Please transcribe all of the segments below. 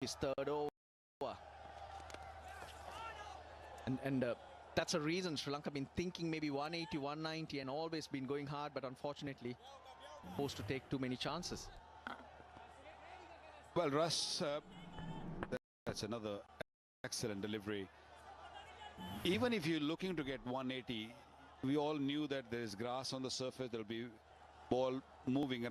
his third over. And that's a reason Sri Lanka been thinking maybe 180, 190 and always been going hard, but unfortunately forced to take too many chances. Well, Russ, that's another excellent delivery. Even if you're looking to get 180, we all knew that there is grass on the surface, there'll be ball moving.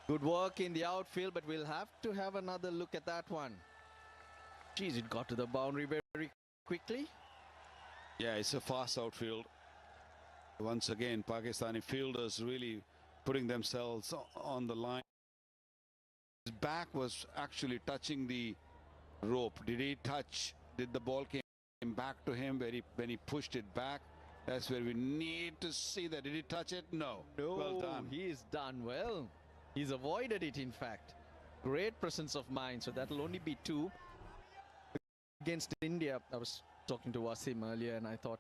Good work in the outfield, but we'll have to have another look at that one. Geez, it got to the boundary very quickly. Yeah, it's a fast outfield. Once again, Pakistani fielders really putting themselves on the line. His back was actually touching the rope. Did he touch? Did the ball came back to him when he pushed it back? That's where we need to see that. Did he touch it? No. No, Well done. he is done well. He's avoided it, in fact. Great presence of mind. So that'll only be 2 against India. I was talking to Wasim earlier and I thought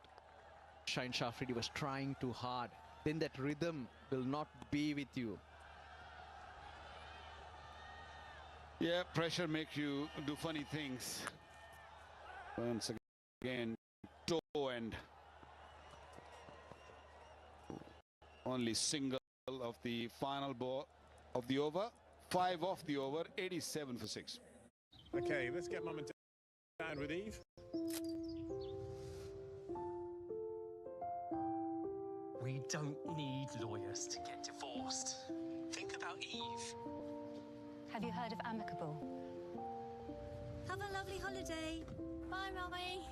Shaheen Shah Afridi was trying too hard. Then that rhythm will not be with you. Yeah, pressure makes you do funny things. Once again, toe and only single of the final ball of the over. 5 off the over, 87 for 6. Okay, let's get mum and dad with Eve. We don't need lawyers to get divorced. Think about Eve. Have you heard of Amicable? Have a lovely holiday. Bye, Mummy.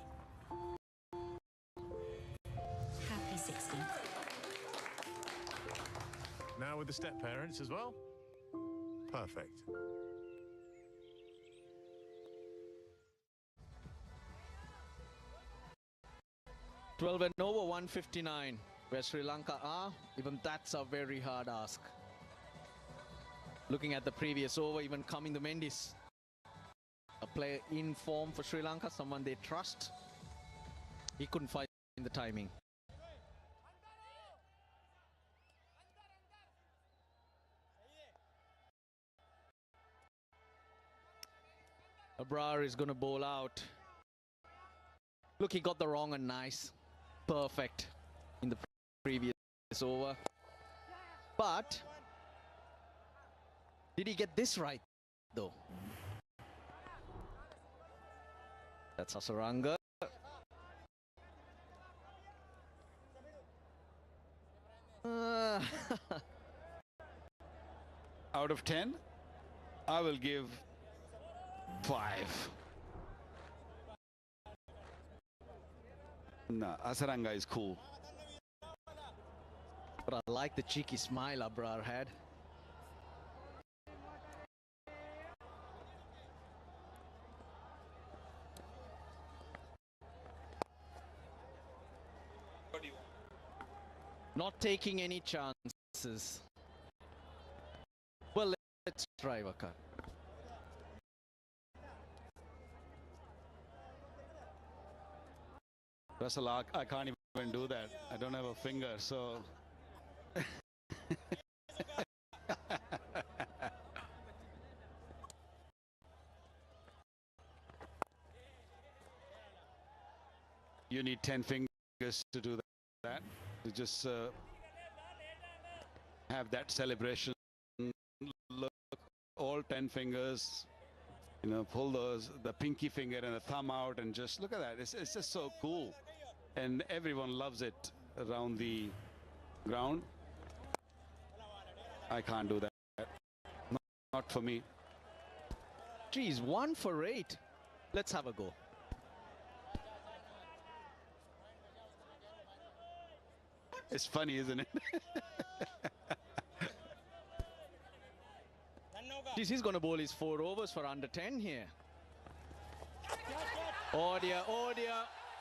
Happy 60. Now with the step parents as well. Perfect. Twelve and over, 159. Where Sri Lanka are, even that's a very hard ask. Looking at the previous over, even Kamindu Mendis, a player in form for Sri Lanka, someone they trust. He couldn't find the timing. Abrar is going to bowl out. Look, he got the wrong and nice. Perfect in the previous over. But did he get this right, though? That's Hasaranga. Out of 10, I will give 5. Nah, Hasaranga is cool. But I like the cheeky smile Abrar had. Not taking any chances. Well, let's try Vakar. Russell, I can't even do that. I don't have a finger, so. You need 10 fingers to do that. To just have that celebration. Look, all 10 fingers. You know, pull the pinky finger and the thumb out and just look at that. It's just so cool. And everyone loves it around the ground. I can't do that. Not for me. Geez, 1 for 8. Let's have a go. It's funny, isn't it? Geez, he's going to bowl his 4 overs for under 10 here. Oh dear, oh dear.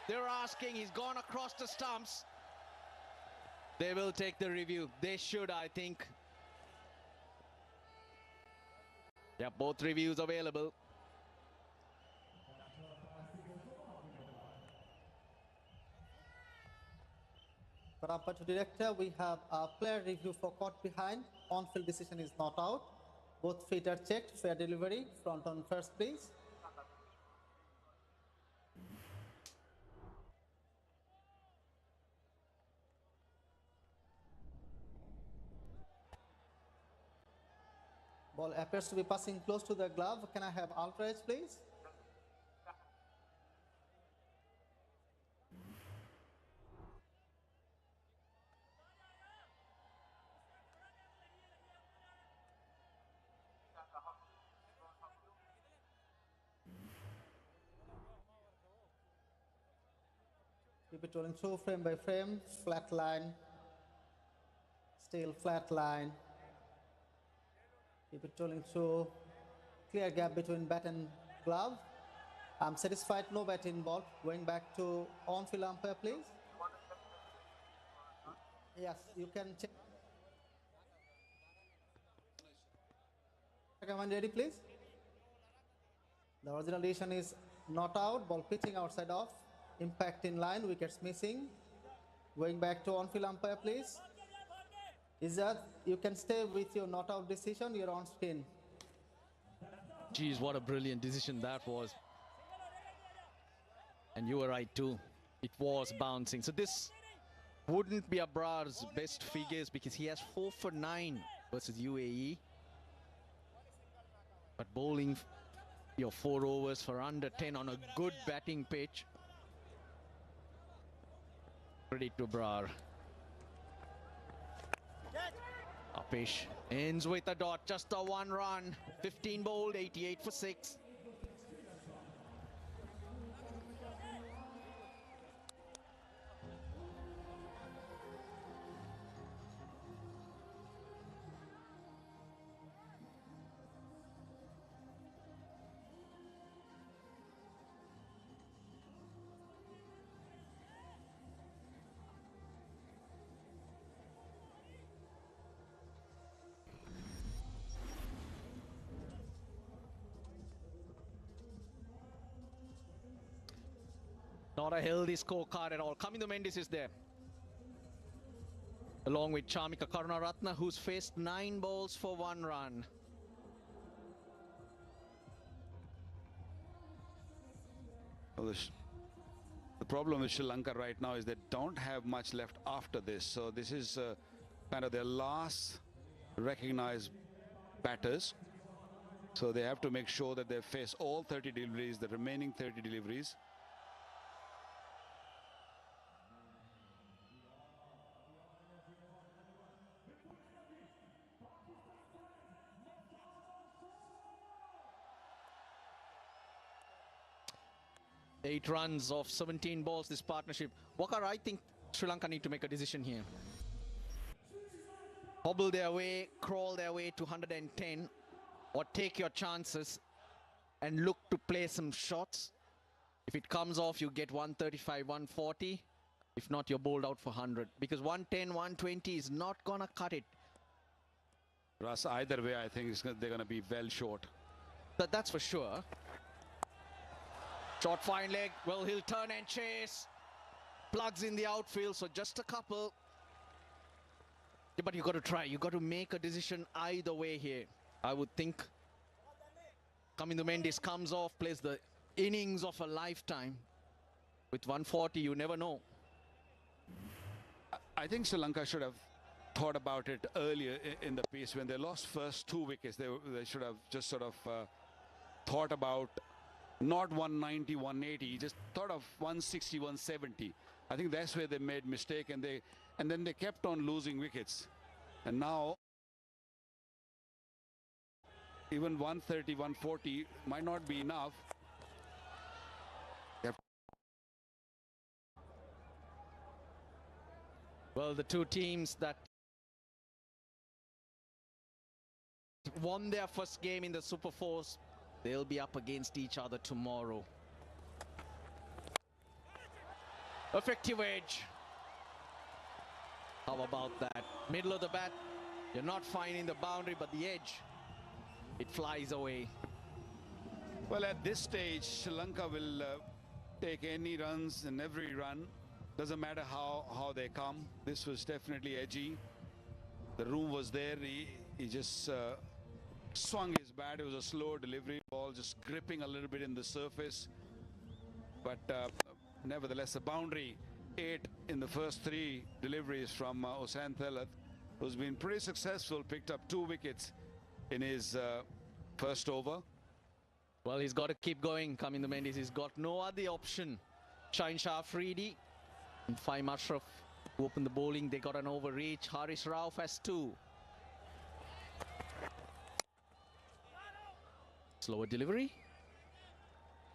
They're asking, he's gone across the stumps. They will take the review. They should, I think. Yeah, both reviews available. For umpire to director, we have a player review for caught behind. On-field decision is not out. Both feet are checked. Fair delivery. Front on first, please. Ball appears to be passing close to the glove. Can I have outrage, please? Keep it rolling through frame by frame, flat line, Still flat line. Keep it rolling through. Clear gap between bat and glove. I'm satisfied, no bat involved. Going back to on-field umpire, please. Yes, you can check. Come ready, please. The original decision is not out. Ball pitching outside off. Impact in line. Wickets missing. Going back to on-field umpire, please. Is that you can stay with your not out decision. You're on spin. Geez, what a brilliant decision that was. And you were right too. It was bouncing. So this wouldn't be Abrar's best figures because he has 4 for 9 versus UAE. But bowling your 4 overs for under 10 on a good batting pitch. Credit to Abrar. Apish ends with a dot, just a 1 run. 15 bowled, 88 for 6. Not a healthy scorecard at all. Kamindu Mendis is there, along with Chamika Karunaratne, who's faced 9 balls for 1 run. Well, the problem with Sri Lanka right now is they don't have much left after this. So this is kind of their last recognized batters. So they have to make sure that they face all 30 deliveries, the remaining 30 deliveries. Eight runs off 17 balls, this partnership. Wakar, I think Sri Lanka need to make a decision here. Hobble their way, crawl their way to 110, or take your chances and look to play some shots. If it comes off, you get 135, 140. If not, you're bowled out for 100. Because 110, 120 is not going to cut it. Russ, either way, I think they're going to be well short. That's for sure. Short fine leg. Well, he'll turn and chase. Plugs in the outfield, so just a couple. Yeah, but you got to try. You got to make a decision either way here. I would think Kamindu Mendis comes off, plays the innings of a lifetime. With 140, you never know. I think Sri Lanka should have thought about it earlier in the piece. When they lost first 2 wickets, they should have just sort of thought about not 190, 180, just thought of 160, 170. I think that's where they made mistake, and then they kept on losing wickets. And now even 130, 140 might not be enough. Well, the two teams that won their first game in the Super Fours, they'll be up against each other tomorrow. Effective edge. How about that? Middle of the bat. You're not finding the boundary, but the edge, it flies away. Well, at this stage, Sri Lanka will take any runs and every run. Doesn't matter how they come. This was definitely edgy. The room was there. He just swung his bat. It was a slow delivery ball, just gripping a little bit in the surface. But nevertheless, a boundary. 8 in the first 3 deliveries from Hossain Thelat, who's been pretty successful, picked up 2 wickets in his first over. Well, he's got to keep going, Kamindu Mendis. He's got no other option. Shaheen Shah Afridi and Fahim Ashraf who opened the bowling. They got an overreach. Haris Rauf has 2. Slower delivery.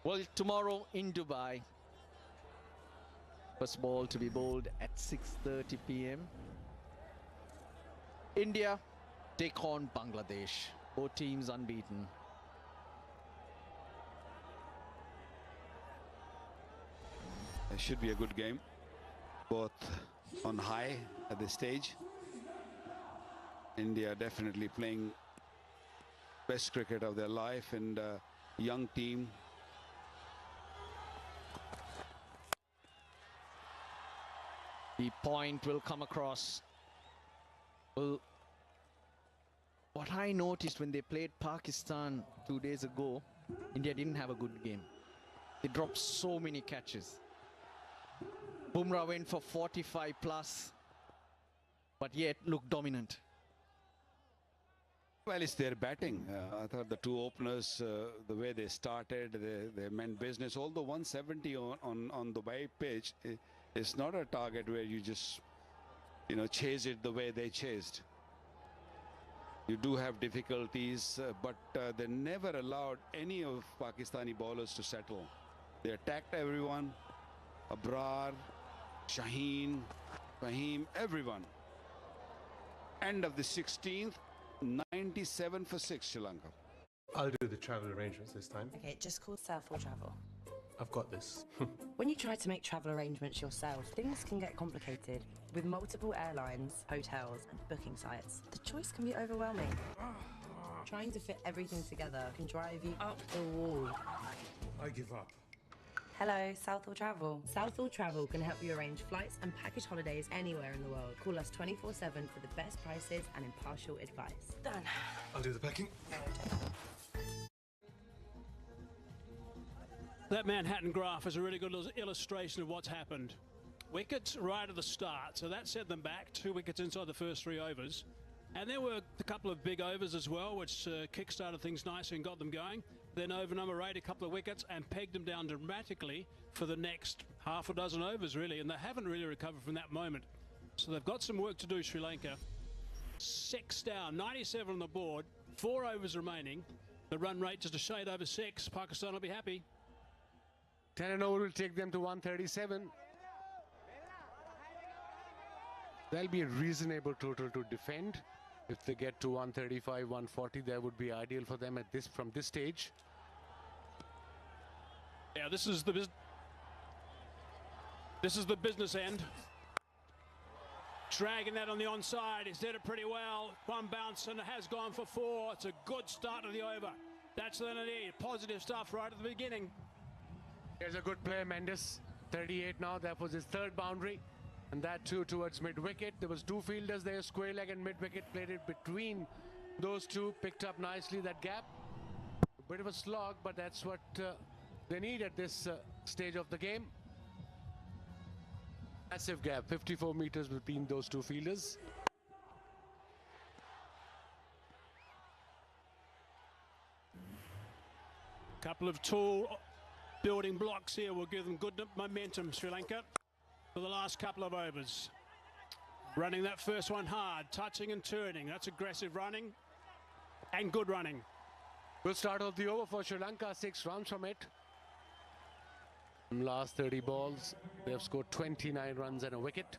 Well, tomorrow in Dubai. First ball to be bowled at 6:30 p.m. India take on Bangladesh. Both teams unbeaten. It should be a good game. Both on high at this stage. India definitely playing best cricket of their life, and young team. The point will come across. Well, what I noticed when they played Pakistan 2 days ago, India didn't have a good game. They dropped so many catches. Bumrah went for 45 plus, but yet looked dominant. Well, it's their batting. I thought the two openers, the way they started, they meant business. Although 170 on Dubai pitch is not a target where you just, chase it the way they chased. You do have difficulties, but they never allowed any of Pakistani bowlers to settle. They attacked everyone. Abrar, Shaheen, Fahim, everyone. End of the 16th, 97 for 6, Sri Lanka. I'll do the travel arrangements this time. Okay, just call Southall Travel. I've got this. When you try to make travel arrangements yourself, things can get complicated. With multiple airlines, hotels, and booking sites, the choice can be overwhelming. Trying to fit everything together can drive you up the wall. I give up. Hello, Southall Travel. Southall Travel can help you arrange flights and package holidays anywhere in the world. Call us 24/7 for the best prices and impartial advice. Done. I'll do the packing. That Manhattan graph is a really good illustration of what's happened. Wickets right at the start, so that set them back 2 wickets inside the first 3 overs. And there were a couple of big overs as well, which kick-started things nicely and got them going. Then over number 8, a couple of wickets and pegged them down dramatically for the next half a dozen overs, really. And they haven't really recovered from that moment. So they've got some work to do, Sri Lanka. 6 down, 97 on the board, 4 overs remaining. The run rate just a shade over 6. Pakistan will be happy. 10 over will take them to 137. That'll be a reasonable total to defend. If they get to 135, 140, that would be ideal for them from this stage. Yeah, this is the business end. Dragging that on the onside. He's did it pretty well. One bounce and it has gone for 4. It's a good start to the over. That's what they need. Positive stuff right at the beginning. Here's a good play, Mendes. 38 now. That was his 3rd boundary. And that too towards mid-wicket. There was 2 fielders there, square leg and mid-wicket. Played it between those two. Picked up nicely that gap. A bit of a slog, but that's what they need at this stage of the game. Massive gap, 54 meters between those 2 fielders. Couple of tall building blocks here will give them good momentum, Sri Lanka, for the last couple of overs. Running that first one hard, touching and turning. That's aggressive running and good running. We'll start off the over for Sri Lanka, 6 runs from it. From last 30 balls, they have scored 29 runs and a wicket.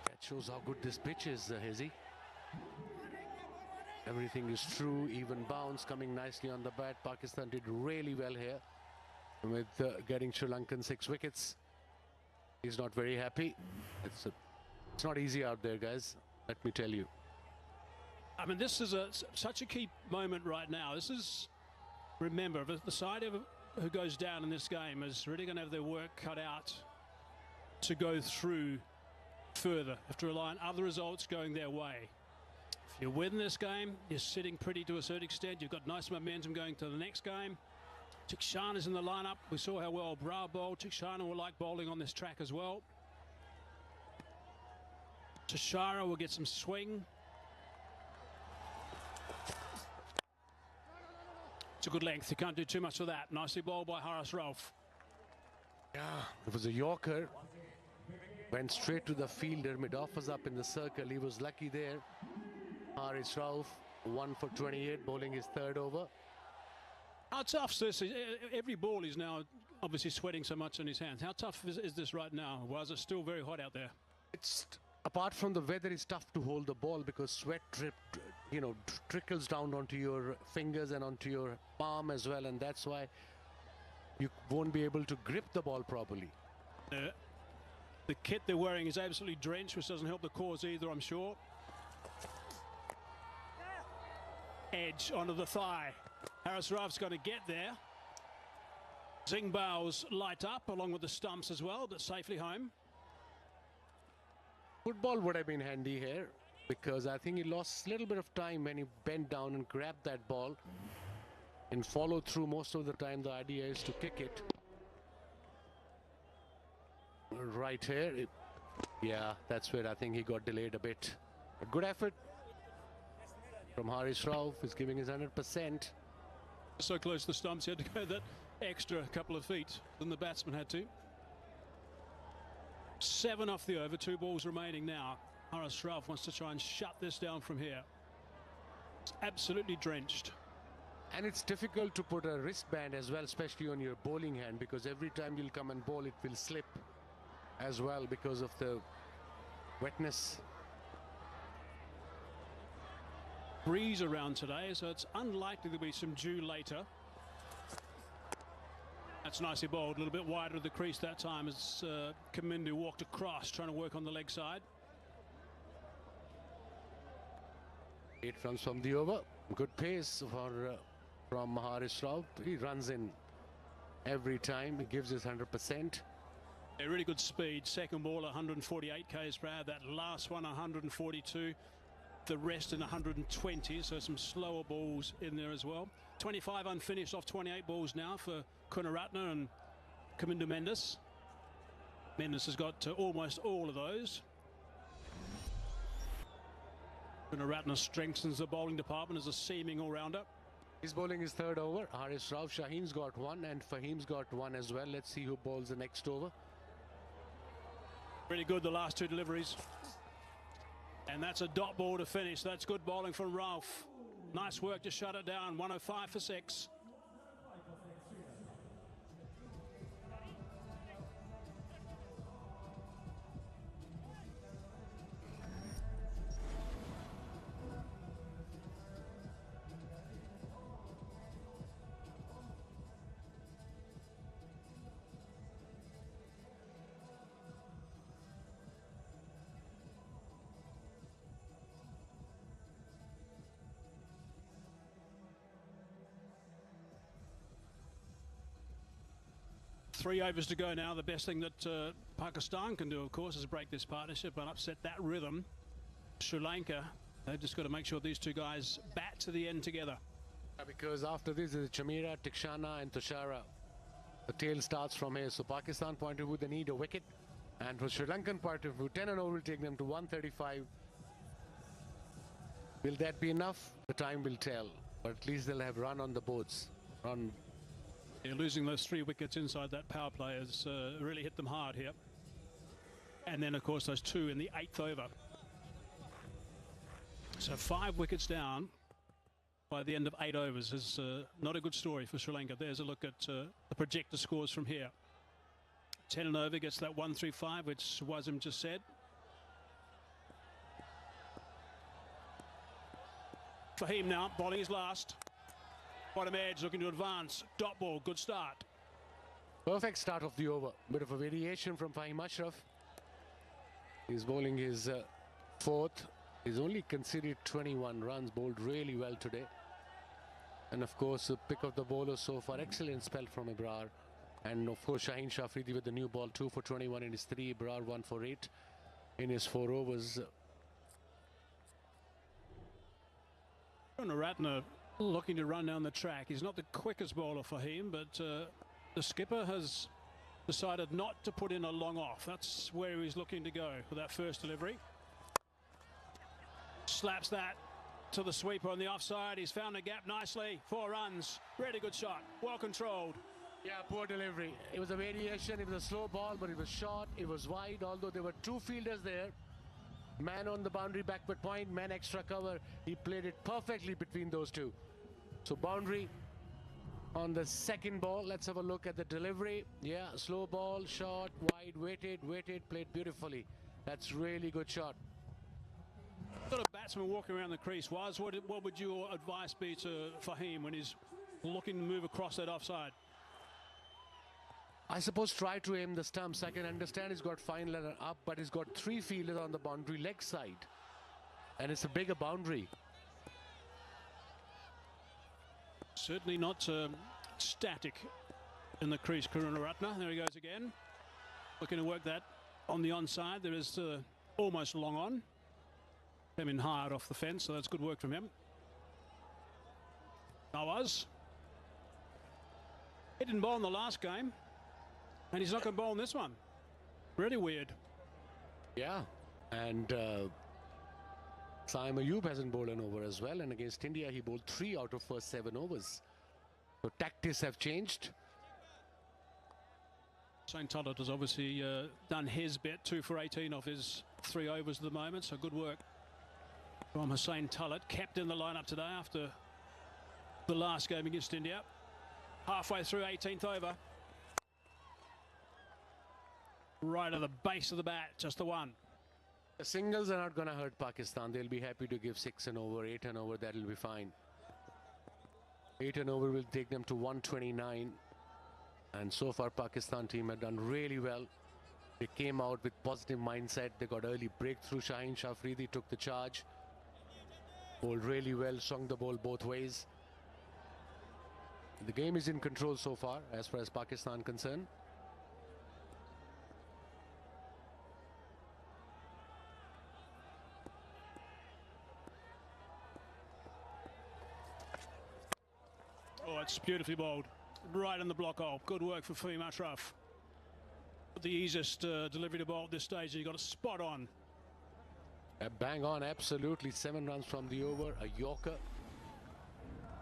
That shows how good this pitch is, Hazy. Everything is true, even bounce coming nicely on the bat. Pakistan did really well here with getting Sri Lankan 6 wickets. He's not very happy. It's not easy out there, guys. Let me tell you. I mean, this is such a key moment right now. This is, remember, the side who goes down in this game is really going to have their work cut out to go through further. Have to rely on other results going their way. If you win this game, you're sitting pretty to a certain extent. You've got nice momentum going to the next game. Theekshana is in the lineup. We saw how well Brar bowled. Theekshana will like bowling on this track as well. Tishara will get some swing. It's a good length. You can't do too much of that. Nicely bowled by Haris Rauf. Yeah, it was a Yorker. Went straight to the fielder. Mid-off was up in the circle. He was lucky there. Haris Rauf, 1 for 28, bowling his 3rd over. How tough is this? Every ball is now obviously sweating so much on his hands. How tough is this right now? Well, is it still very hot out there? It's apart from the weather, it's tough to hold the ball because sweat trickles down onto your fingers and onto your palm as well, and that's why you won't be able to grip the ball properly. The kit they're wearing is absolutely drenched, which doesn't help the cause either, I'm sure. Edge onto the thigh. Haris Rauf's got to get there. Xingbao's light up along with the stumps as well, but safely home. Football would have been handy here because I think he lost a little bit of time when he bent down and grabbed that ball and followed through. Most of the time the idea is to kick it. Right here, yeah, that's where I think he got delayed a bit. A good effort from Haris Rauf. He's giving his 100%. So close to the stumps, he had to go that extra couple of feet than the batsman had to. 7 off the over, 2 balls remaining now. Haris Rauf wants to try and shut this down from here. It's absolutely drenched. And it's difficult to put a wristband as well, especially on your bowling hand, because every time you'll come and bowl, it will slip as well because of the wetness. Breeze around today, so it's unlikely there'll be some dew later. That's nicely bowled, a little bit wider of the crease that time as Kamindu walked across, trying to work on the leg side. 8 runs from the over. Good pace from Haris Rauf. He runs in every time. He gives his 100%. A really good speed. Second ball 148 k's per hour. That last one 142. The rest in 120. So some slower balls in there as well. 25 unfinished off 28 balls now for Kunaratne and Kamindu Mendes. Mendes has got almost all of those. Kunaratne strengthens the bowling department as a seaming all-rounder. He's bowling his 3rd over. Haris Rauf, Shaheen's got 1 and Fahim's got 1 as well. Let's see who bowls the next over. Really good, the last 2 deliveries. And that's a dot ball to finish. That's good bowling from Rauf. Nice work to shut it down. 105 for 6. Three overs to go now. The best thing that Pakistan can do, of course, is break this partnership and upset that rhythm. Sri Lanka, they've just got to make sure these 2 guys bat to the end together. Because after this is Chamira, Tikshana and Tushara. The tail starts from here. So Pakistan point of view, they need a wicket. And for Sri Lankan point of view, 10 and over will take them to 135. Will that be enough? The time will tell. But at least they'll have run on the boards. Losing those 3 wickets inside that power play has really hit them hard here. And then, of course, those 2 in the 8th over. So 5 wickets down by the end of 8 overs is not a good story for Sri Lanka. There's a look at the projector scores from here. 10 and over gets that 135, which Wasim just said. Fahim now bowling his last. Bottom edge looking to advance. Dot ball, good start. Perfect start of the over. Bit of a variation from Fahim Ashraf. He's bowling his 4th. He's only conceded 21 runs, bowled really well today. And of course, the pick of the bowler so far, excellent spell from Ibrar. And of course, Shaheen Shah Afridi with the new ball, 2 for 21 in his 3, Ibrar 1 for 8 in his 4 overs. Kunaratne looking to run down the track. He's not the quickest bowler for him, but the skipper has decided not to put in a long off. That's where he's looking to go for that first delivery. Slaps that to the sweeper on the offside. He's found a gap nicely. 4 runs. Really good shot. Well controlled. Yeah, poor delivery. It was a variation. It was a slow ball, but it was short. It was wide, although there were 2 fielders there. Man on the boundary backward point, man extra cover. He played it perfectly between those 2. So boundary on the 2nd ball. Let's have a look at the delivery. Yeah, slow ball, short, wide, weighted, played beautifully. That's really good shot. Sort of batsman walking around the crease. Wise, what would your advice be to Fahim when he's looking to move across that offside? I suppose try to aim the stumps. I can understand he's got fine ladder up, but he's got 3 fielders on the boundary leg side. And it's a bigger boundary. Certainly not static in the crease, Karunaratne. There he goes again. Looking to work that on the onside. There is almost long on. Came in hard off the fence, so that's good work from him. Nawaz. He didn't bowl in the last game, and he's not going to bowl in this one. Really weird. Yeah, and Saim Ayub hasn't bowled an over as well, and against India he bowled 3 out of first 7 overs. So tactics have changed. Hussain Tullet has obviously done his bit, 2 for 18 off his 3 overs at the moment, so good work from Hussain Tullet, kept in the lineup today after the last game against India. Halfway through 18th over. Right at the base of the bat, just the one. The singles are not going to hurt Pakistan. They'll be happy to give 6 and over, 8 and over. That'll be fine. 8 and over will take them to 129. And so far Pakistan team have done really well. They came out with positive mindset. They got early breakthrough. Shaheen Shah Afridi took the charge. Bowled really well, swung the ball both ways. The game is in control so far as Pakistan concerned. Oh, it's beautifully bowled. Right in the block hole. Good work for Fahim Ashraf. The easiest delivery to bowl at this stage, and he got it spot on. Bang on, absolutely. 7 runs from the over, a Yorker.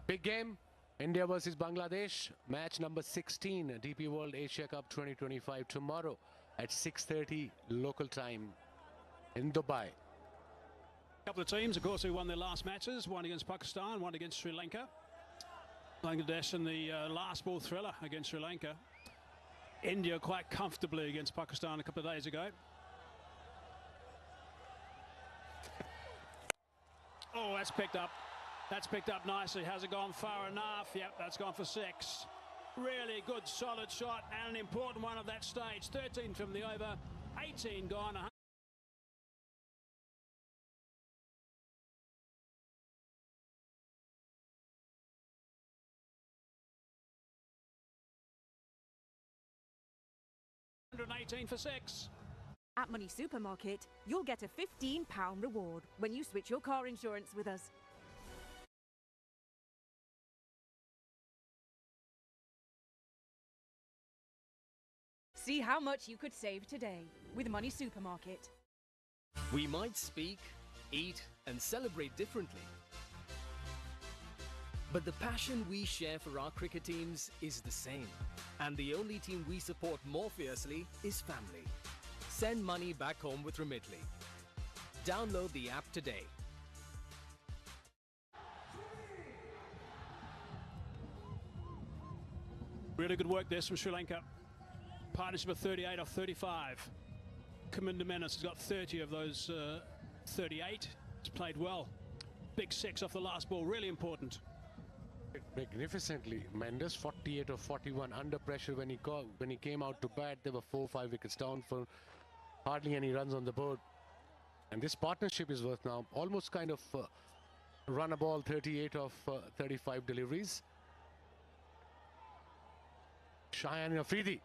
Big game. India versus Bangladesh. Match number 16, DP World Asia Cup 2025 tomorrow at 6:30 local time in Dubai. A couple of teams, of course, who won their last matches. One against Pakistan, one against Sri Lanka. Bangladesh in the last ball thriller against Sri Lanka. India quite comfortably against Pakistan a couple of days ago. Oh, that's picked up. That's picked up nicely. Has it gone far enough? Yep, that's gone for 6. Really good, solid shot, and an important one at that stage. 13 from the over, 18 gone. £118 for 6. At Money Supermarket, you'll get a £15 reward when you switch your car insurance with us. See how much you could save today with Money Supermarket. We might speak, eat, and celebrate differently. But the passion we share for our cricket teams is the same. And the only team we support more fiercely is family. Send money back home with Remitly. Download the app today. Really good work there from Sri Lanka. Partnership of 38 off 35. Kaminda Menas has got 30 of those 38. He's played well. Big 6 off the last ball, really important. Magnificently. Mendes 48 of 41 under pressure when he came out to bat. There were 4 or 5 wickets down for hardly any runs on the board. And this partnership is worth now almost kind of run a ball 38 of 35 deliveries. Shaheen Afridi